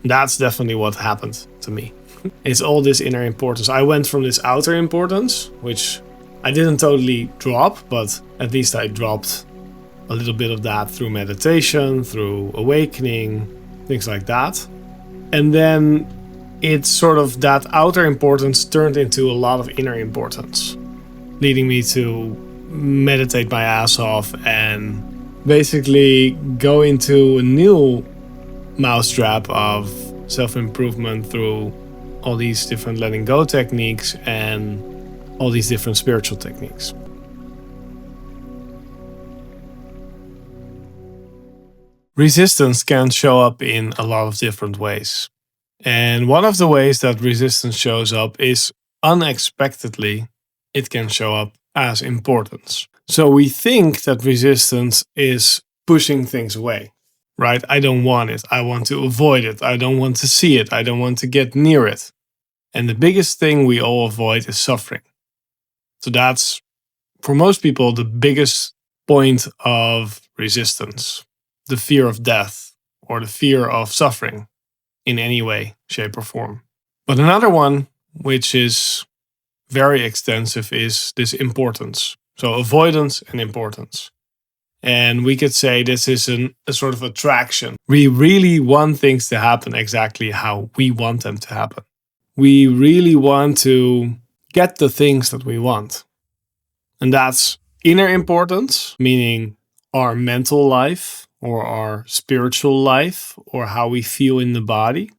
That's definitely what happened to me. It's all this inner importance. I went from this outer importance, which I didn't totally drop, but at least I dropped a little bit of that through meditation, through awakening, things like that. And then it's sort of that outer importance turned into a lot of inner importance, leading me to meditate my ass off and basically go into a new mousetrap of self-improvement through all these different letting go techniques and all these different spiritual techniques. Resistance can show up in a lot of different ways. And one of the ways that resistance shows up is unexpectedly, it can show up as importance. So we think that resistance is pushing things away, right? I don't want it. I want to avoid it. I don't want to see it. I don't want to get near it. And the biggest thing we all avoid is suffering. So that's, for most people, the biggest point of resistance. The fear of death or the fear of suffering in any way, shape, or form. But another one, which is very extensive, is this importance. So avoidance and importance. And we could say this is a sort of attraction. We really want things to happen exactly how we want them to happen. We really want to get the things that we want. And that's inner importance, meaning our mental life, or our spiritual life, or how we feel in the body,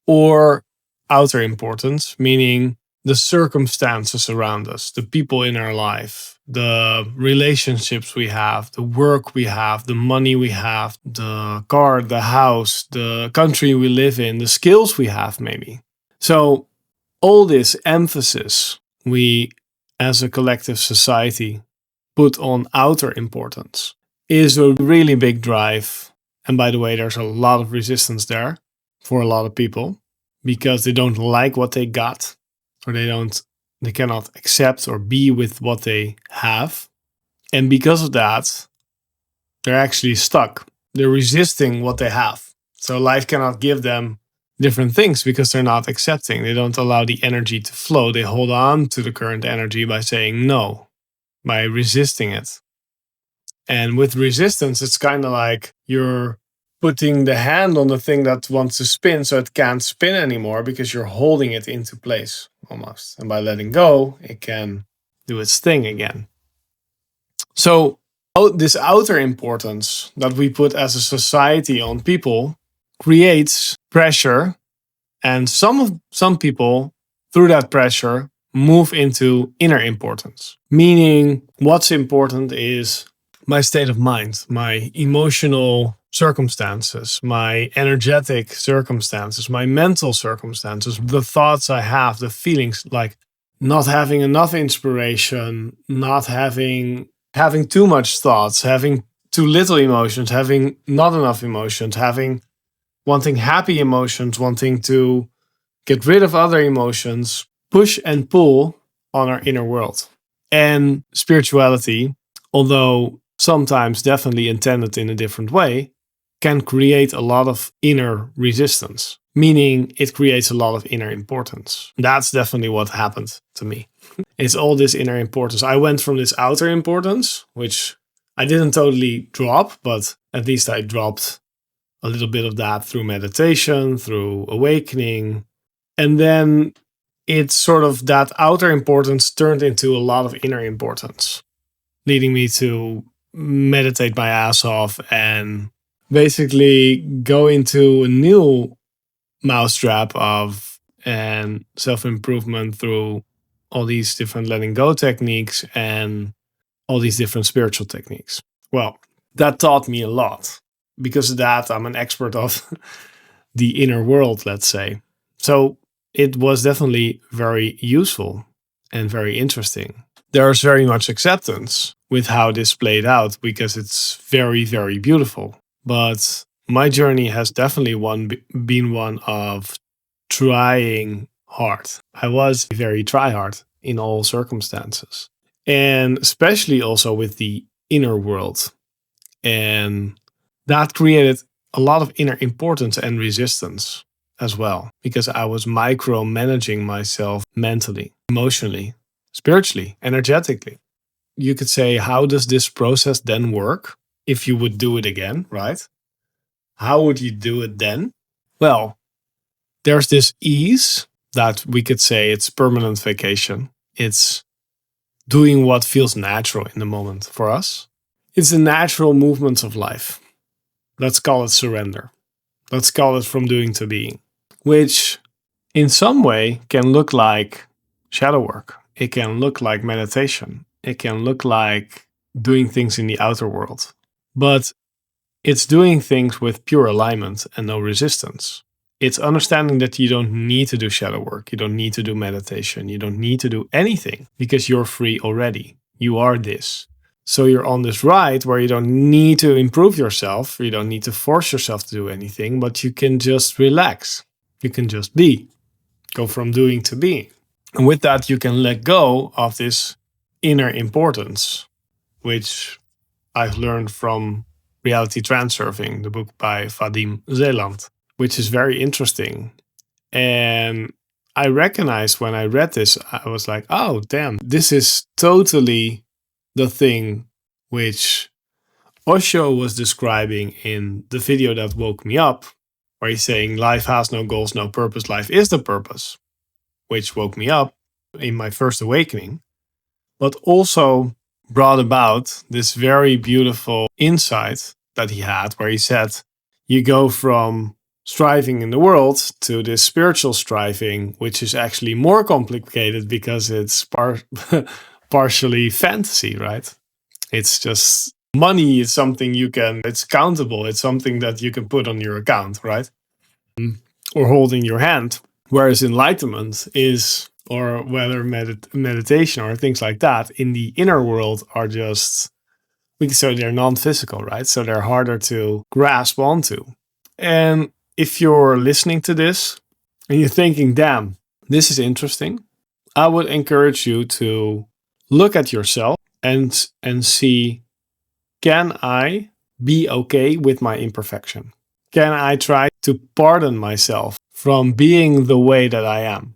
or outer importance, meaning the circumstances around us, the people in our life, the relationships we have, the work we have, the money we have, the car, the house, the country we live in, the skills we have maybe. So all this emphasis we, as a collective society, put on outer importance is a really big drive. And by the way, there's a lot of resistance there for a lot of people because they don't like what they got, or they cannot accept or be with what they have. And because of that, they're actually stuck. They're resisting what they have. So life cannot give them different things because they're not accepting. They don't allow the energy to flow. They hold on to the current energy by saying no, by resisting it. And with resistance, it's kind of like you're putting the hand on the thing that wants to spin so it can't spin anymore because you're holding it into place almost. And by letting go, it can do its thing again. So this outer importance that we put as a society on people creates pressure. And some people, through that pressure, move into inner importance. Meaning what's important is my state of mind, my emotional circumstances, my energetic circumstances, my mental circumstances, the thoughts I have, the feelings, like not having enough inspiration, not having too much thoughts, having too little emotions, having not enough emotions, wanting happy emotions, wanting to get rid of other emotions, push and pull on our inner world. And spirituality, although sometimes definitely intended in a different way, can create a lot of inner resistance, meaning it creates a lot of inner importance. That's definitely what happened to me. It's all this inner importance. I went from this outer importance, which I didn't totally drop, but at least I dropped a little bit of that through meditation, through awakening. And then it's sort of that outer importance turned into a lot of inner importance, leading me to meditate my ass off and basically go into a new mousetrap of self-improvement through all these different letting go techniques and all these different spiritual techniques. Well, that taught me a lot. Because of that, I'm an expert of the inner world, let's say. So it was definitely very useful and very interesting. There's very much acceptance with how this played out because it's very, very beautiful. But my journey has definitely been one of trying hard. I was very try-hard in all circumstances. And especially also with the inner world. And that created a lot of inner importance and resistance. as well, because I was micromanaging myself mentally, emotionally, spiritually, energetically. You could say, how does this process then work if you would do it again, right? How would you do it then? Well, there's this ease that we could say it's permanent vacation. It's doing what feels natural in the moment for us. It's the natural movements of life. Let's call it surrender. Let's call it from doing to being, which in some way can look like shadow work. It can look like meditation. It can look like doing things in the outer world. But it's doing things with pure alignment and no resistance. It's understanding that you don't need to do shadow work. You don't need to do meditation. You don't need to do anything because you're free already. You are this. So you're on this ride where you don't need to improve yourself. You don't need to force yourself to do anything, but you can just relax. You can just be. Go from doing to being. And with that, you can let go of this inner importance, which I've learned from Reality Transurfing, the book by Vadim Zeeland, which is very interesting. And I recognized when I read this, I was like, oh, damn, this is totally the thing which Osho was describing in the video that woke me up, where he's saying life has no goals, no purpose, life is the purpose, which woke me up in my first awakening, but also brought about this very beautiful insight that he had, where he said, you go from striving in the world to this spiritual striving, which is actually more complicated because it's partially fantasy, right? It's just money is something it's countable. It's something that you can put on your account, right? Or hold in your hand. Whereas enlightenment is, or whether meditation or things like that in the inner world are just, so they're non-physical, right? So they're harder to grasp onto. And if you're listening to this and you're thinking, damn, this is interesting, I would encourage you to look at yourself and see, can I be okay with my imperfection? Can I try to pardon myself from being the way that I am?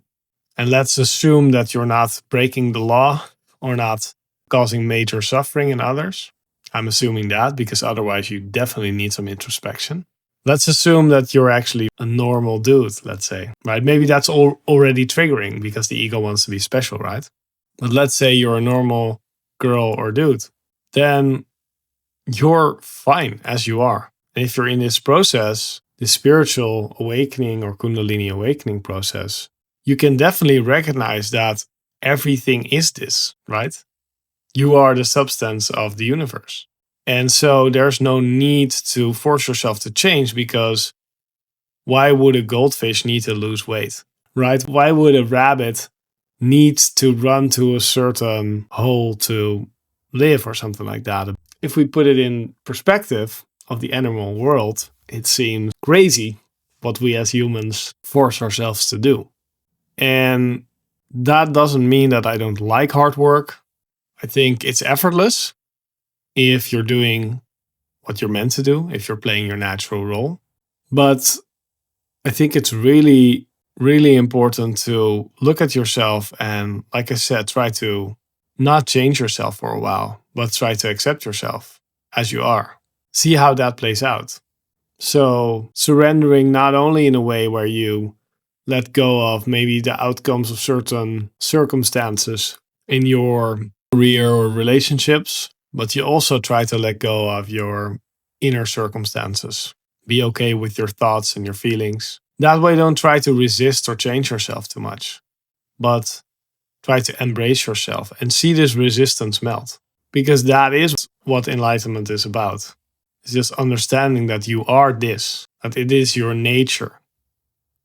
And let's assume that you're not breaking the law or not causing major suffering in others. I'm assuming that because otherwise you definitely need some introspection. Let's assume that you're actually a normal dude, let's say, right? Maybe that's already triggering because the ego wants to be special, right? But let's say you're a normal girl or dude, then you're fine as you are. And if you're in this process, this spiritual awakening or Kundalini awakening process, you can definitely recognize that everything is this, right? You are the substance of the universe. And so there's no need to force yourself to change, because why would a goldfish need to lose weight, right? Why would a rabbit need to run to a certain hole to live or something like that? If we put it in perspective of the animal world, it seems crazy what we as humans force ourselves to do. And that doesn't mean that I don't like hard work. I think it's effortless if you're doing what you're meant to do, if you're playing your natural role. But I think it's really, really important to look at yourself and, like I said, try to not change yourself for a while, but try to accept yourself as you are. See how that plays out. So surrendering not only in a way where you let go of maybe the outcomes of certain circumstances in your career or relationships, but you also try to let go of your inner circumstances. Be okay with your thoughts and your feelings. That way, don't try to resist or change yourself too much, but try to embrace yourself and see this resistance melt. Because that is what enlightenment is about. It's just understanding that you are this, that it is your nature.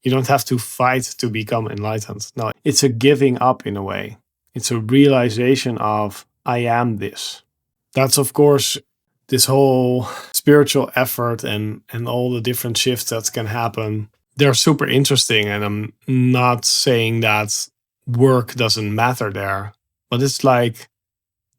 You don't have to fight to become enlightened. No, it's a giving up in a way. It's a realization of, I am this. That's, of course, this whole spiritual effort and all the different shifts that can happen. They're super interesting, and I'm not saying that work doesn't matter there. But it's like,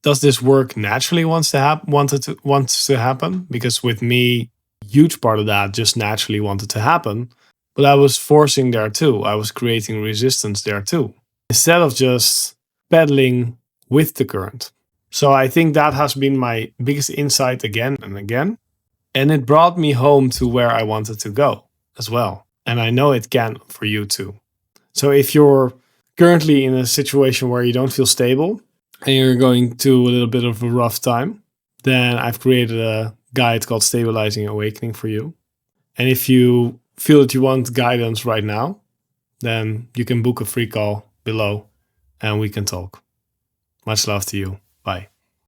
does this work naturally wants to happen? Because with me, huge part of that just naturally wanted to happen. But I was forcing there too. I was creating resistance there too, instead of just pedaling with the current. So I think that has been my biggest insight again and again. And it brought me home to where I wanted to go as well. And I know it can for you too. So if you're currently in a situation where you don't feel stable and you're going through a little bit of a rough time, then I've created a guide called Stabilizing Awakening for you. And if you feel that you want guidance right now, then you can book a free call below and we can talk. Much love to you. Bye.